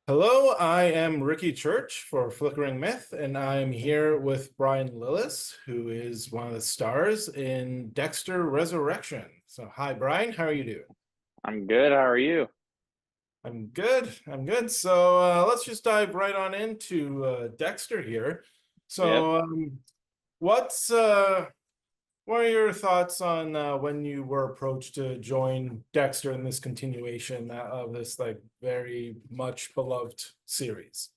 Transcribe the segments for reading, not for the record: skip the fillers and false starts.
Hello, I am Ricky Church for Flickering Myth, and I'm here with Bryan Lillis, who is one of the stars in Dexter Resurrection. So, hi, Bryan. How are you doing? I'm good. How are you? I'm good. I'm good. So, let's just dive right on into Dexter here. Yep. So, what's what are your thoughts on when you were approached to join Dexter in this continuation of this like very much beloved series?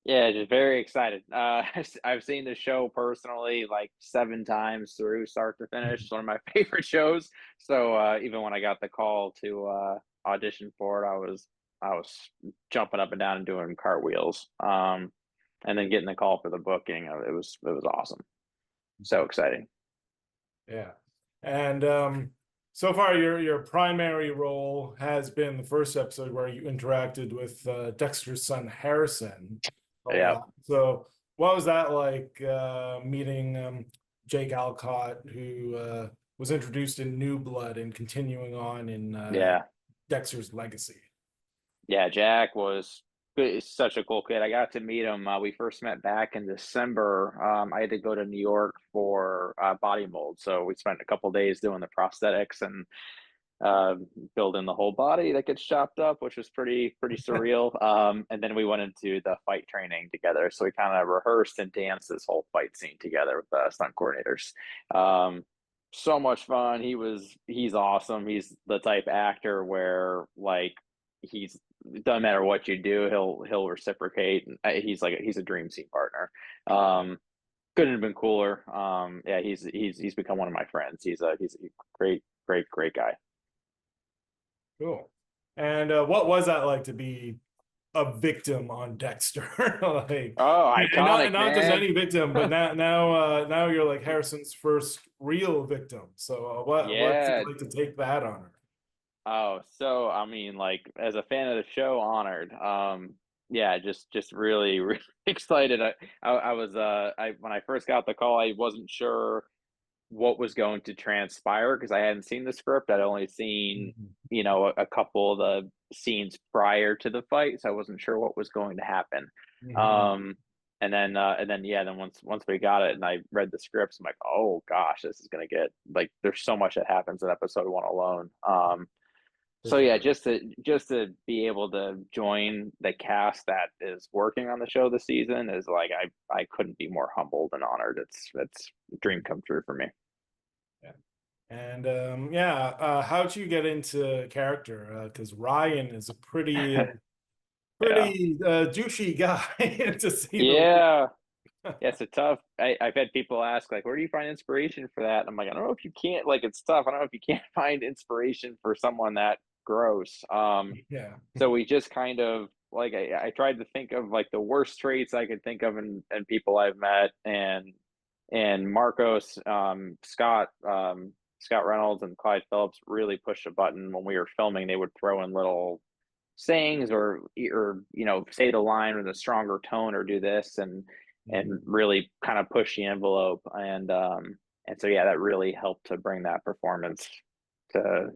Yeah, just very excited. I've seen the show personally like 7 times through start to finish. It's one of my favorite shows. So even when I got the call to audition for it, I was jumping up and down and doing cartwheels. And then getting the call for the booking, it was awesome. So exciting. Yeah. And so far your primary role has been the first episode where you interacted with Dexter's son Harrison a Yeah, lot. So what was that like meeting Jake Alcott, who was introduced in New Blood and continuing on in yeah. Dexter's legacy? Yeah, Jack was such a cool kid. I got to meet him. We first met back in December. I had to go to New York for body mold, so we spent a couple days doing the prosthetics and uh, building the whole body that gets chopped up, which was pretty surreal. And then we went into the fight training together, so we kind of rehearsed and danced this whole fight scene together with the stunt coordinators. Um, so much fun. He's awesome. He's the type actor where like he's doesn't matter what you do, he'll reciprocate. He's a dream scene partner. Couldn't have been cooler. Yeah, he's become one of my friends. He's a great guy. Cool. And what was that like to be a victim on Dexter? Like, Oh, and not iconic, not just man. any victim, but now you're like Harrison's first real victim. So what's it Yeah. like to take that honor? Oh, so I mean, like as a fan of the show, honored. Yeah, just really, really excited. I was I when I first got the call, I wasn't sure what was going to transpire because I hadn't seen the script. I'd only seen, Mhm. a couple of the scenes prior to the fight, so I wasn't sure what was going to happen. Mhm. Um, and then yeah, then once we got it and I read the scripts, I'm like, oh gosh, this is gonna get like there's so much that happens in episode one alone. For So yeah, sure. just to be able to join the cast that is working on the show this season is like I couldn't be more humbled and honored. It's a dream come true for me. Yeah. And yeah, how'd you get into character? Because Ryan is a Yeah. pretty douchey guy to say the least. Yeah. Yeah, it's a tough. I've had people ask, like, where do you find inspiration for that? And I'm like, I don't know if you can't, like, it's tough. I don't know if you can't find inspiration for someone that gross. Yeah. So we just kind of like I tried to think of like the worst traits I could think of in people I've met and Marcos, Scott Reynolds and Clyde Phillips really pushed a button when we were filming. They would throw in little sayings or say the line with a stronger tone or do this and Mhm. really kind of push the envelope and so yeah, that really helped to bring that performance to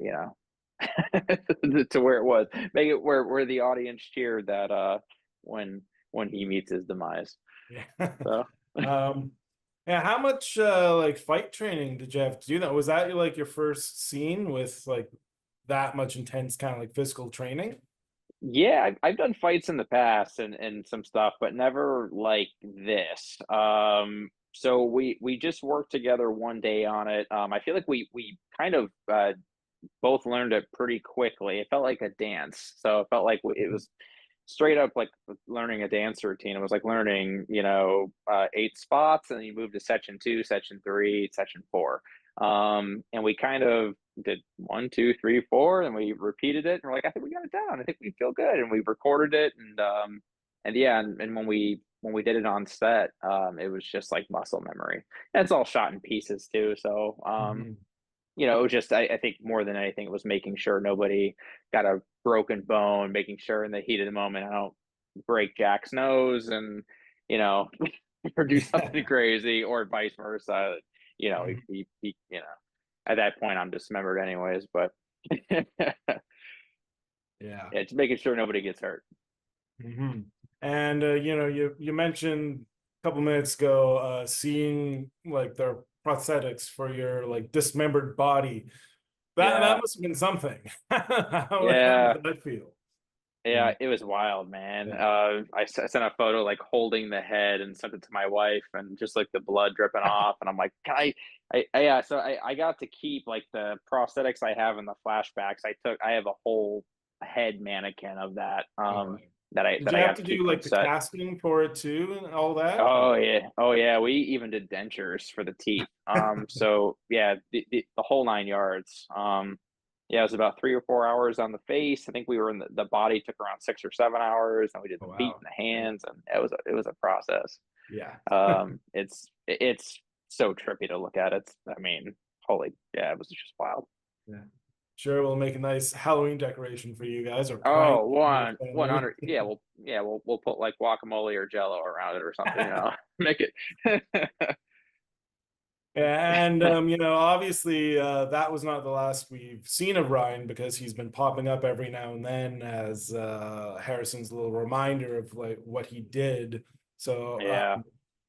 to where it was, make it where the audience cheered that when when he meets his demise. Yeah. So Um, yeah, how much like fight training did you have to do that? Was that like your first scene with like that much intense kind of like physical training? yeah, I've done fights in the past and some stuff, but never like this. So we just worked together one day on it. I feel like we kind of both learned it pretty quickly. It felt like a dance, so it felt like it was straight up like learning a dance routine. It was like learning, 8 spots, and then you move to section two, section three, section four. And we kind of did one, two, three, four, and we repeated it. And we're like, I think we got it down. I think we feel good, and we recorded it. And yeah, and when we did it on set, it was just like muscle memory. And it's all shot in pieces too, so Mhm. it was just I think more than anything, it was making sure nobody got a broken bone, making sure in the heat of the moment I don't break Jack's nose and you know or do something crazy or vice versa. At that point I'm dismembered anyways, but Yeah. yeah, just making sure nobody gets hurt. Hmm. And you mentioned a couple minutes ago seeing like their prosthetics for your like dismembered body. That Yeah, must have been something. How yeah. did that feel? Yeah, Mm, it was wild, man. yeah. I sent a photo like holding the head and sent it to my wife, and just like the blood dripping off. And I'm like, can yeah. So I got to keep like the prosthetics I have in the flashbacks. I have a whole head mannequin of that All right. Did that you I have got to to do keep from like the set. casting for it too and all that? Oh yeah, oh yeah. We even did dentures for the teeth. So yeah, the whole 9 yards. Yeah, it was about 3 or 4 hours on the face. I think we were in the body took around 6 or 7 hours, and we did Oh, the feet wow. and the hands, and it was a process. Yeah. It's so trippy to look at. I mean, holy yeah, it was just wild. Yeah. Sure, we'll make a nice Halloween decoration for you guys or prank Oh, your one family. hundred. We'll put like guacamole or Jello around it or something. Make it. And obviously that was not the last we've seen of Ryan because he's been popping up every now and then as Harrison's little reminder of like what he did. So Yeah.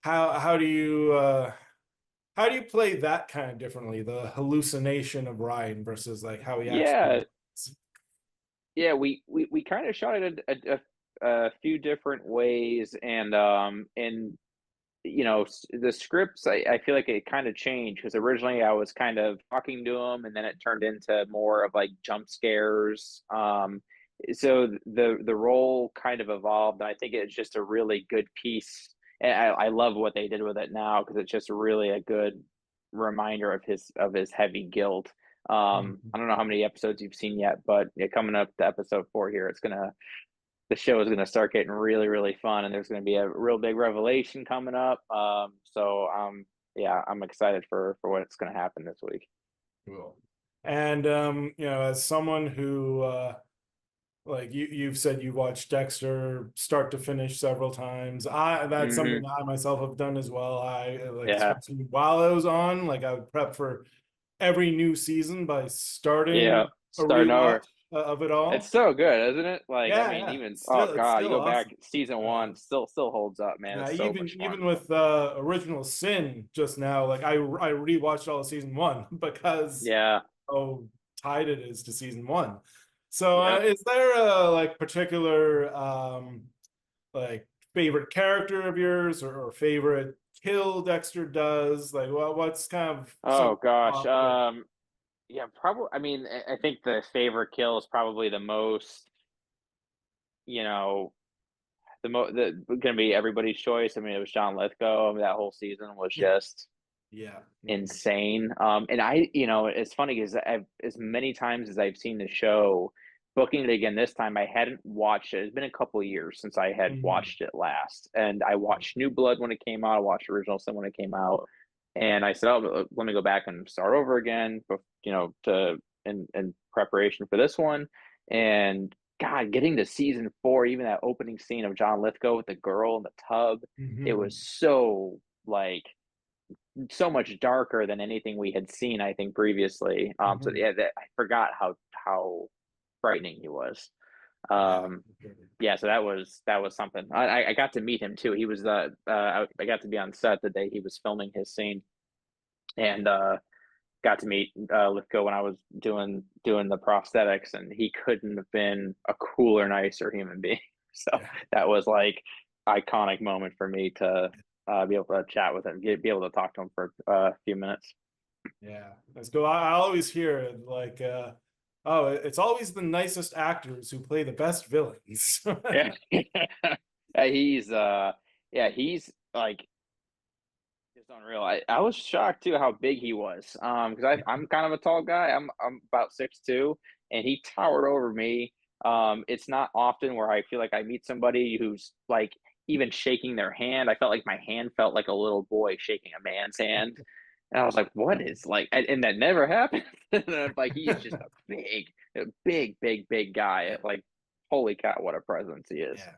how do you play that kind of differently, the hallucination of Ryan versus like how he actually Yeah, was? yeah, we kind of shot it a few different ways, and the scripts I feel like it kind of changed because originally I was kind of talking to him, and then it turned into more of like jump scares. So the role kind of evolved, and I think it's just a really good piece. And I love what they did with it now because it's just really a good reminder of his heavy guilt. I don't know how many episodes you've seen yet, but yeah, coming up to episode 4 here, the show is gonna start getting really, really fun, and there's gonna be a real big revelation coming up. Yeah, I'm excited for what's gonna happen this week. Cool. And as someone who like you've said you watched Dexter start to finish several times. That's Hmm. something I myself have done as well. I like Yeah, especially while I was on, like I would prep for every new season by yeah. starting a Starting rewatch over. of it It's all. so good, isn't it? Like, I Yeah, mean, yeah. even oh Still, it's god, you still go back awesome. season Uh, one, still holds up, man. yeah, It's so much even fun. with original Sin just now, like I rewatched all of season one because Yeah. how tied it is to season one. So Yep. is there a like particular like favorite character of yours or favorite kill Dexter does? Like what's kind of some Oh gosh. top pick? Yeah, probably. I mean, I think the favorite kill is probably the most, you know, gonna be everybody's choice. I mean, it was John Lithgow. I mean, that whole season was Yeah. just Yeah. Mhm. insane. And it's funny because as many times as I've seen the show, booking it again this time, I hadn't watched it. It's been a couple of years since I had Mhm. watched it last, and I watched New Blood when it came out. I watched Original Sin when it came out, and I said, "Oh, let me go back and start over again." To in preparation for this one, and God, getting to season 4, even that opening scene of John Lithgow with the girl in the tub, it was Mhm. so like so much darker than anything we had seen, I think, previously. So Mhm. yeah, I forgot how frightening he was. Yeah. Um, yeah, so that was something. I got to meet him too. He was I got to be on set the day he was filming his scene, and got to meet Lithgow when I was doing the prosthetics, and he couldn't have been a cooler, nicer human being. So Yeah. that was like iconic moment for me to be able to chat with him, be able to talk to him for a few minutes. Yeah. That's cool. I always hear it like oh, it's always the nicest actors who play the best villains. Yeah, yeah, he's like just unreal. I was shocked too how big he was. Because I'm kind of a tall guy. I'm about 6'2", and he towered over me. It's not often where I feel like I meet somebody who's like even shaking their hand. I felt like my hand felt like a little boy shaking a man's hand, and I was like, "What is like?" And that never happened. And I'm like, he's just a big guy. Like, holy cow, what a presence he is. Yeah.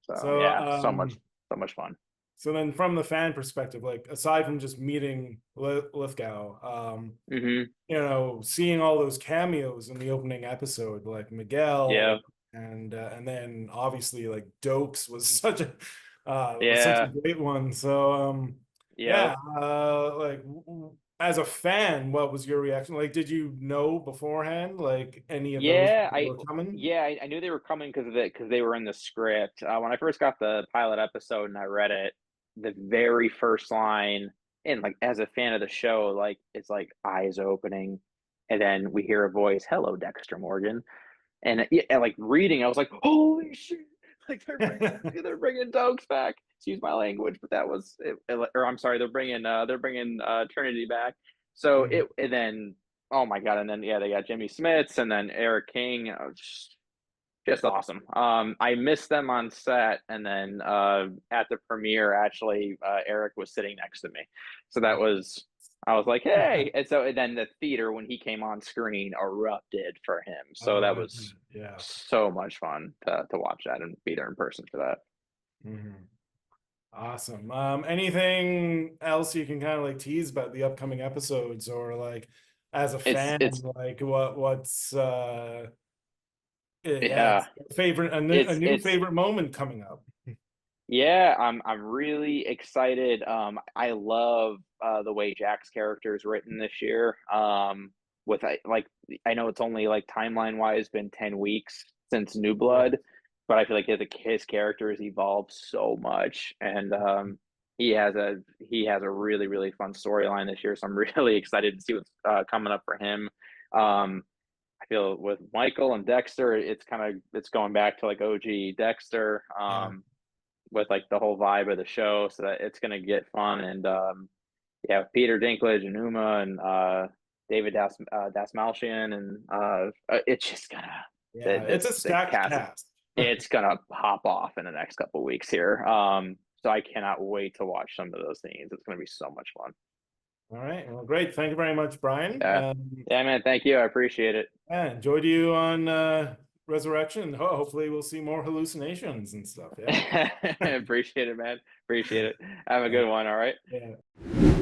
So So yeah, so much fun. so then from the fan perspective, like aside from just meeting Lithgow, Hmm. seeing all those cameos in the opening episode, like Miguel Yeah. and then obviously like Dokes was such a Yeah. great one. So yeah, Yep. like as a fan, what was your reaction? Like, did you know beforehand like any of those Yeah, were coming? I knew they were coming because they were in the script. When I first got the pilot episode and I read it, the very first line, and like as a fan of the show, like it's like eyes opening, and then we hear a voice, "Hello, Dexter Morgan," and yeah, and like reading, I was like, "Holy shit!" Like they're bringing dogs back. Excuse my language, but that was or I'm sorry, they're bringing Trinity back. So Mhm. and then oh my god, and then yeah, they got Jimmy Smits and then Eric King. Just awesome. I missed them on set, and then at the premiere, actually, Eric was sitting next to me, so that Oh. was I was like, hey, and then the theater when he came on screen erupted for him, so Oh, that I bet. was Yeah. so much fun to watch that and be there in person for that. Mhm. Awesome. Anything else you can kind of like tease about the upcoming episodes, or like as a fan, It's like what's yeah, yeah, favorite a new it's favorite moment coming up. Yeah, I'm really excited. I love the way Jack's character is written this year. With like I know it's only like timeline wise been 10 weeks since New Yeah. Blood, but I feel like his character has evolved so much, and he has a really fun storyline this year. So I'm really excited to see what's coming up for him. Um, I feel with Michael and Dexter, it's going back to like OG Dexter. Yeah. With like the whole vibe of the show, so that it's gonna get fun. And yeah, Peter Dinklage and Uma and David Dasmalchian, and it's just gonna Yeah. It's a the stacked cast. cast. It's gonna pop off in the next couple weeks here. So I cannot wait to watch some of those scenes. It's gonna be so much fun. All right. Well, great. Thank you very much, Brian. Yeah, yeah, man. Thank you. I appreciate it. Yeah, enjoyed you on Resurrection. Hopefully we'll see more hallucinations and stuff. Yeah. Appreciate it, man. Appreciate it. Have a Yeah. good one. All right. Yeah.